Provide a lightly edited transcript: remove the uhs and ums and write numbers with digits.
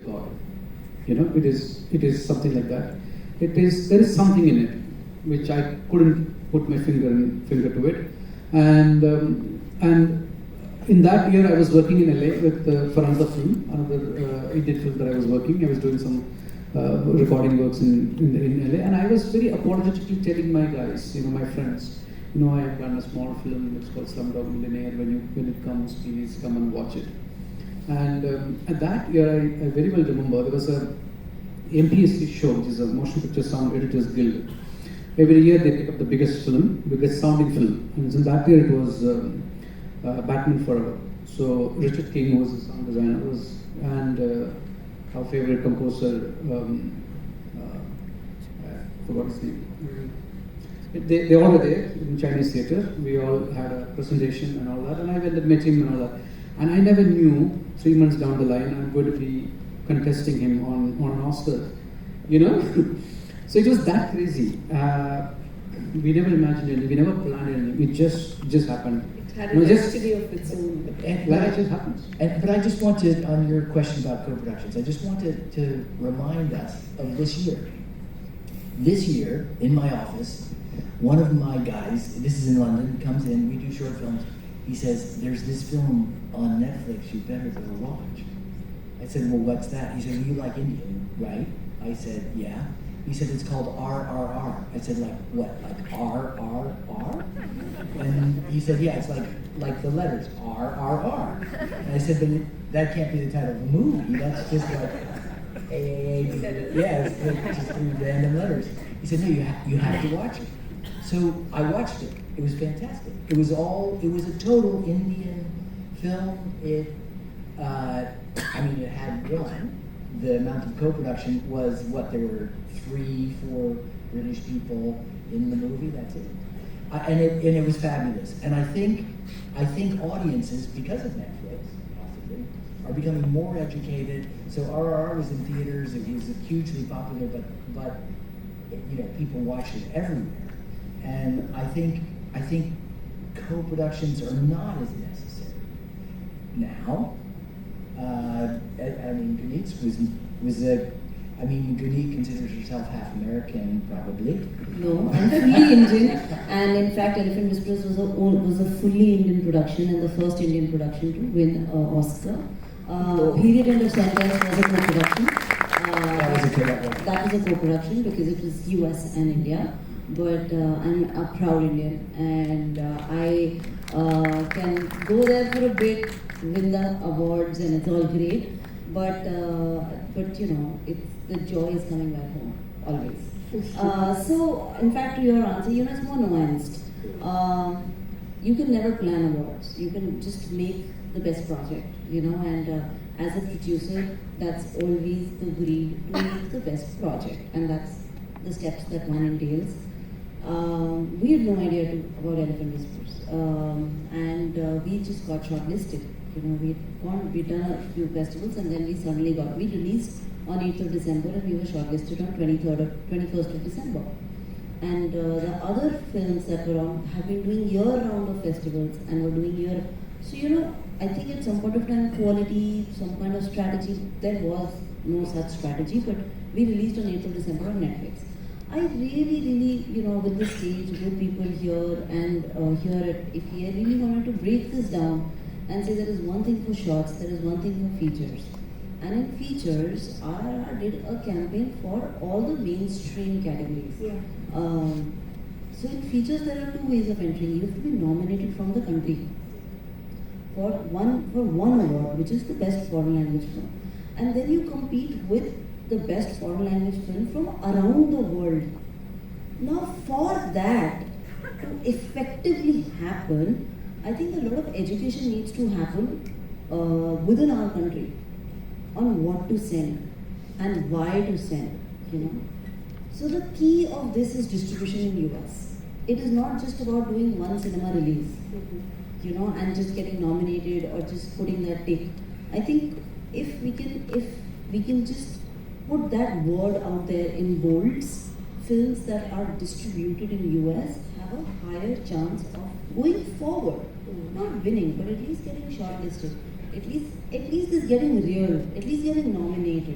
God. It is something like that. There is something in it which I couldn't put my finger to it, and in that year I was working in LA with for another Indian film that I was working. I was doing some recording works in LA, and I was very apologetically telling my guys, my friends, I have done a small film. It's called Slumdog Millionaire. When it comes, please come and watch it. And at that year, I very well remember there was a MPSC show, which is a Motion Picture Sound Editors Guild. Every year they pick up the biggest sounding film. And in that year it was Batman Forever. So Richard King, who was the sound designer, and our favorite composer, I forgot his name. They all were there in Chinese theatre. We all had a presentation and all that, and I went and met him and all that. And I never knew 3 months down the line I'm going to be contesting him on an Oscar, So it was that crazy. We never imagined anything. We never planned anything. It just happened. It had a destiny of its own. It just happens. But I just wanted, on your question about co-productions, I just wanted to remind us of this year. This year, in my office, one of my guys, this is in London, comes in, we do short films. He says, there's this film on Netflix you better go watch. I said, well, what's that? He said, well, you like Indian, right? I said, yeah. He said, it's called RRR. I said, like what? Like RRR? And he said, yeah, it's like the letters RRR. And I said, but that can't be the title of the movie. That's just like AAA. Yeah, it's like just 3 random letters. He said, no, you have to watch it. So I watched it. It was fantastic. It was a total Indian film. It had one. The amount of co-production was there were 3-4 British people in the movie. That's it. And it was fabulous. And I think audiences, because of Netflix, possibly, are becoming more educated. So RRR was in theaters. It was hugely popular, but people watched it everywhere. And I think co-productions are not as necessary now. Guneet Guneet considers herself half American, probably. No, I'm fully Indian, and in fact, Elephant Whispers was a fully Indian production and the first Indian production to win an Oscar. Period End of Sentence was a co-production. That was a co-production because it was US and India. But I'm a proud Indian, and I can go there for a bit, win the awards, and it's all great. But it's the joy is coming back home always. So, in fact, to your answer, it's more nuanced. You can never plan awards. You can just make the best project, and as a producer, that's always the greed to make the best project, and that's the steps that one entails. We had no idea about Elephant Whispers, and we just got shortlisted. We'd done a few festivals, and then we released on 8th of December, and we were shortlisted on 21st of December. And the other films that were on have been doing year-round of festivals, and were doing year. So I think at some point of time, quality, some kind of strategy. There was no such strategy, but we released on 8th of December on Netflix. I really, with the stage, with people here and hear it, if I really wanted to break this down and say there is one thing for shorts, there is one thing for features. And in features, RRR did a campaign for all the mainstream categories. Yeah. So in features, there are 2 ways of entering. You have to be nominated from the country for one award, which is the best foreign language film. And then you compete with the best foreign language film from around the world. Now, for that to effectively happen, I think a lot of education needs to happen within our country on what to send and why to send. So the key of this is distribution in US. It is not just about doing one cinema release, and just getting nominated or just putting that tick. I think if we can just put that word out there in bolds, films that are distributed in US have a higher chance of going forward. Not winning, but at least getting shortlisted. At least it's getting real. At least getting nominated.